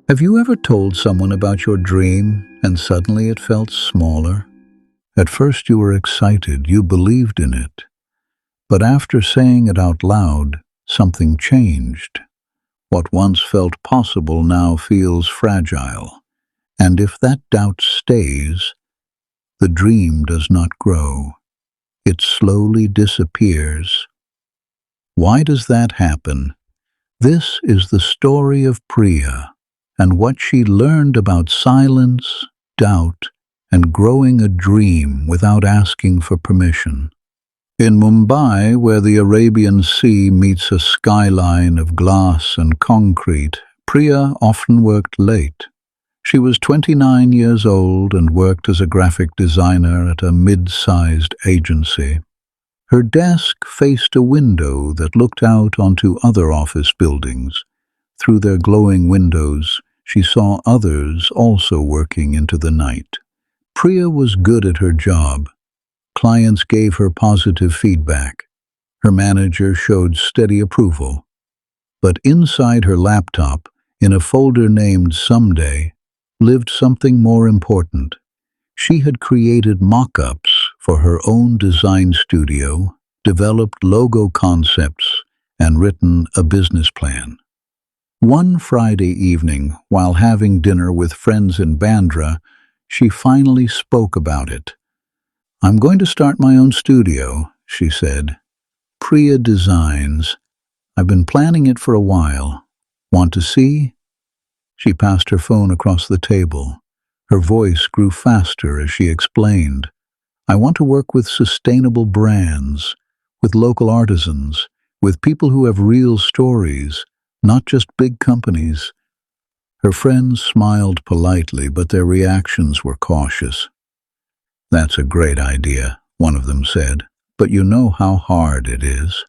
Have you ever told someone about your dream and suddenly it felt smaller? At first you were excited, you believed in it. But after saying it out loud, something changed. What once felt possible now feels fragile. And if that doubt stays, the dream does not grow. It slowly disappears. Why does that happen? This is the story of Priya and what she learned about silence, doubt, and growing a dream without asking for permission. In Mumbai, where the Arabian Sea meets a skyline of glass and concrete, Priya often worked late. She was 29 years old and worked as a graphic designer at a mid-sized agency. Her desk faced a window that looked out onto other office buildings. Through their glowing windows, she saw others also working into the night. Priya was good at her job. Clients gave her positive feedback. Her manager showed steady approval. But inside her laptop, in a folder named Someday, lived something more important. She had created mock-ups for her own design studio, developed logo concepts, and written a business plan. One Friday evening, while having dinner with friends in Bandra, she finally spoke about it. "I'm going to start my own studio," she said. "Priya Designs. I've been planning it for a while. Want to see?" She passed her phone across the table. Her voice grew faster as she explained. "I want to work with sustainable brands, with local artisans, with people who have real stories, not just big companies." Her friends smiled politely, but their reactions were cautious. "That's a great idea," one of them said, "but you know how hard it is.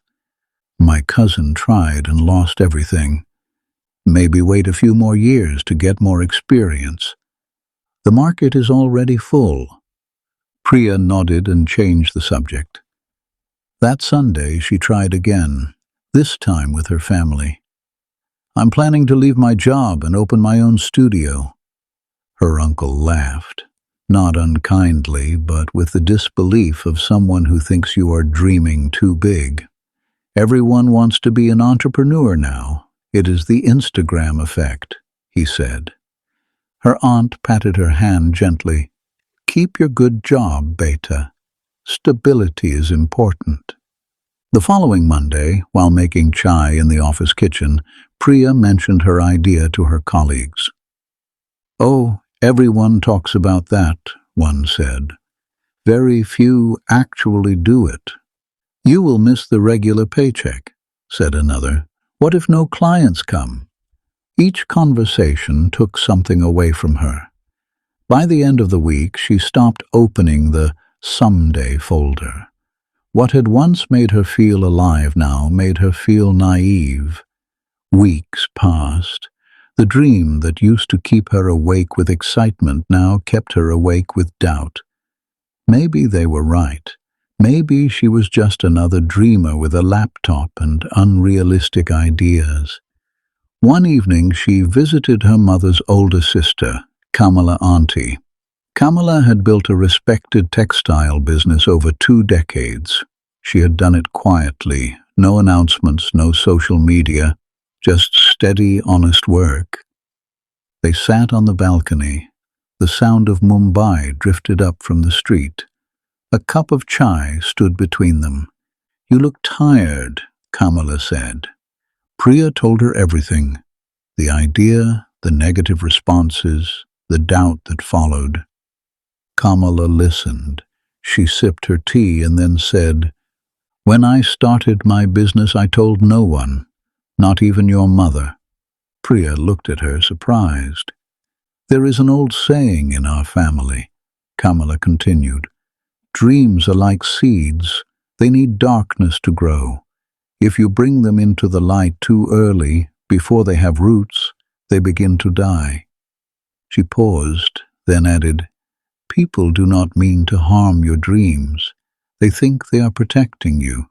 My cousin tried and lost everything. Maybe wait a few more years to get more experience. The market is already full." Priya nodded and changed the subject. That Sunday she tried again, this time with her family. "I'm planning to leave my job and open my own studio." Her uncle laughed, not unkindly, but with the disbelief of someone who thinks you are dreaming too big. "Everyone wants to be an entrepreneur now. It is the Instagram effect," he said. Her aunt patted her hand gently. "Keep your good job, beta. Stability is important." The following Monday, while making chai in the office kitchen, Priya mentioned her idea to her colleagues. "Oh, everyone talks about that," one said. "Very few actually do it." "You will miss the regular paycheck," said another. "What if no clients come?" Each conversation took something away from her. By the end of the week, she stopped opening the Someday folder. What had once made her feel alive now made her feel naive. Weeks passed. The dream that used to keep her awake with excitement now kept her awake with doubt. Maybe they were right. Maybe she was just another dreamer with a laptop and unrealistic ideas. One evening she visited her mother's older sister, Kamala Auntie. Kamala had built a respected textile business over 2 decades. She had done it quietly, no announcements, no social media, just steady, honest work. They sat on the balcony. The sound of Mumbai drifted up from the street. A cup of chai stood between them. "You look tired," Kamala said. Priya told her everything. The idea, the negative responses, the doubt that followed. Kamala listened. She sipped her tea and then said, "When I started my business, I told no one, not even your mother." Priya looked at her, surprised. "There is an old saying in our family," Kamala continued. "Dreams are like seeds. They need darkness to grow. If you bring them into the light too early, before they have roots, they begin to die." She paused, then added, "People do not mean to harm your dreams. They think they are protecting you,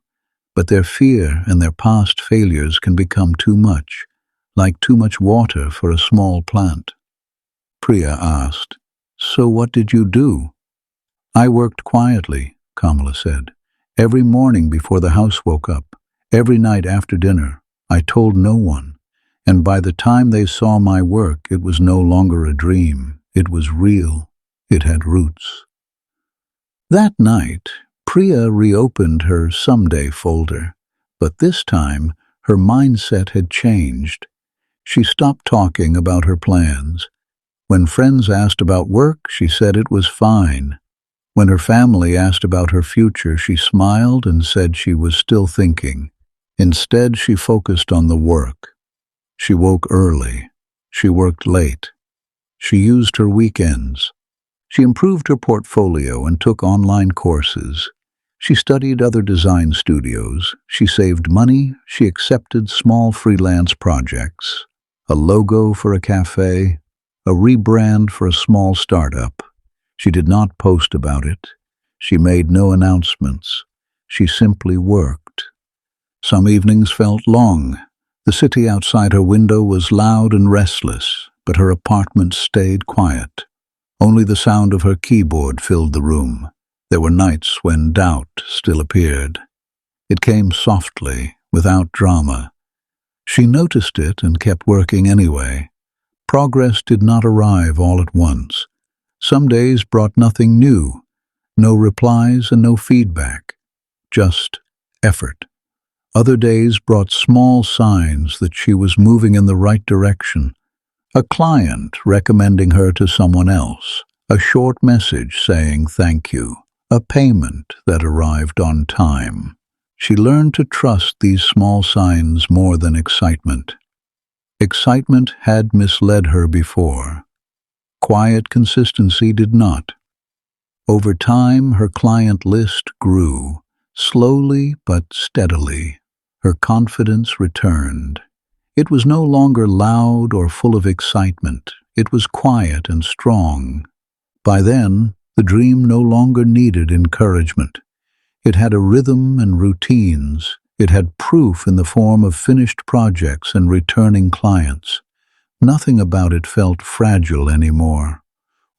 but their fear and their past failures can become too much, like too much water for a small plant. Priya asked, "So what did you do?" "I worked quietly," Kamala said. "Every morning before the house woke up, every night after dinner. I told no one. And by the time they saw my work, it was no longer a dream. It was real. It had roots." That night, Priya reopened her someday folder, but this time her mindset had changed. She stopped talking about her plans. When friends asked about work, she said it was fine. When her family asked about her future, she smiled and said she was still thinking. Instead, she focused on the work. She woke early. She worked late. She used her weekends. She improved her portfolio and took online courses. She studied other design studios. She saved money. She accepted small freelance projects. A logo for a cafe, a rebrand for a small startup. She did not post about it. She made no announcements. She simply worked. Some evenings felt long. The city outside her window was loud and restless, but her apartment stayed quiet. Only the sound of her keyboard filled the room. There were nights when doubt still appeared. It came softly, without drama. She noticed it and kept working anyway. Progress did not arrive all at once. Some days brought nothing new, no replies and no feedback, just effort. Other days brought small signs that she was moving in the right direction. A client recommending her to someone else, a short message saying thank you, a payment that arrived on time. She learned to trust these small signs more than excitement. Excitement had misled her before. Quiet consistency did not. Over time, her client list grew, slowly but steadily. Her confidence returned. It was no longer loud or full of excitement. It was quiet and strong. By then, the dream no longer needed encouragement. It had a rhythm and routines. It had proof in the form of finished projects and returning clients. Nothing about it felt fragile anymore.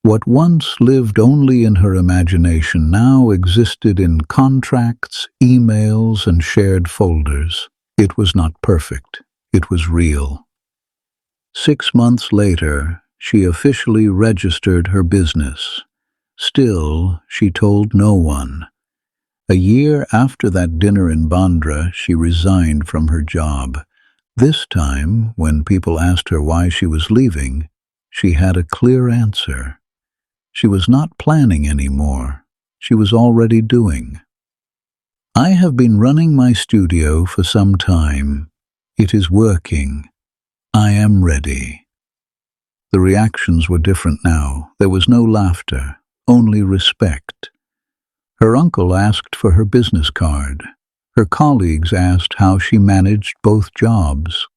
What once lived only in her imagination now existed in contracts, emails, and shared folders. It was not perfect. It was real. 6 months later, she officially registered her business. Still, she told no one. A year after that dinner in Bandra, she resigned from her job. This time, when people asked her why she was leaving, she had a clear answer. She was not planning anymore. She was already doing. "I have been running my studio for some time. It is working. I am ready." The reactions were different now. There was no laughter, only respect. Her uncle asked for her business card. Her colleagues asked how she managed both jobs.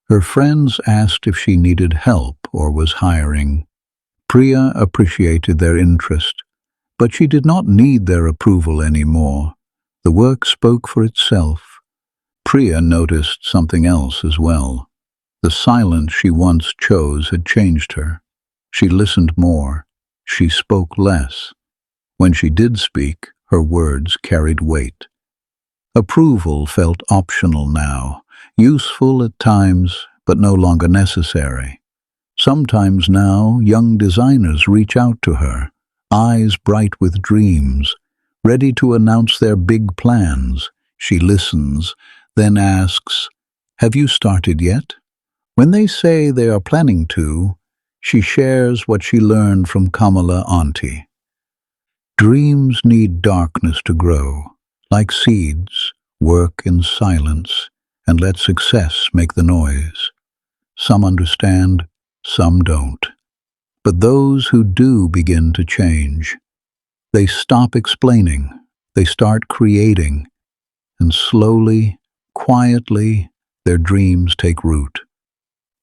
Her friends asked if she needed help or was hiring. Priya appreciated their interest, but she did not need their approval anymore. The work spoke for itself. Priya noticed something else as well. The silence she once chose had changed her. She listened more. She spoke less. When she did speak, her words carried weight. Approval felt optional now, useful at times, but no longer necessary. Sometimes now, young designers reach out to her, eyes bright with dreams, ready to announce their big plans. She listens, then asks, "Have you started yet?" When they say they are planning to, she shares what she learned from Kamala Auntie. Dreams need darkness to grow. Like seeds, work in silence, and let success make the noise. Some understand, some don't. But those who do begin to change. They stop explaining, they start creating, and slowly, quietly, their dreams take root.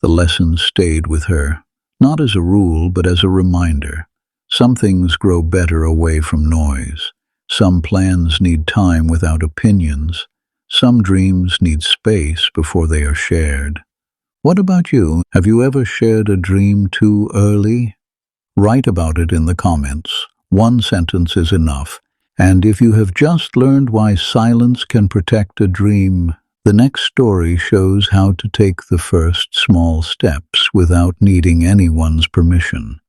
The lessons stayed with her, not as a rule, but as a reminder. Some things grow better away from noise. Some plans need time without opinions. Some dreams need space before they are shared. What about you? Have you ever shared a dream too early? Write about it in the comments. One sentence is enough. And if you have just learned why silence can protect a dream, the next story shows how to take the first small steps without needing anyone's permission.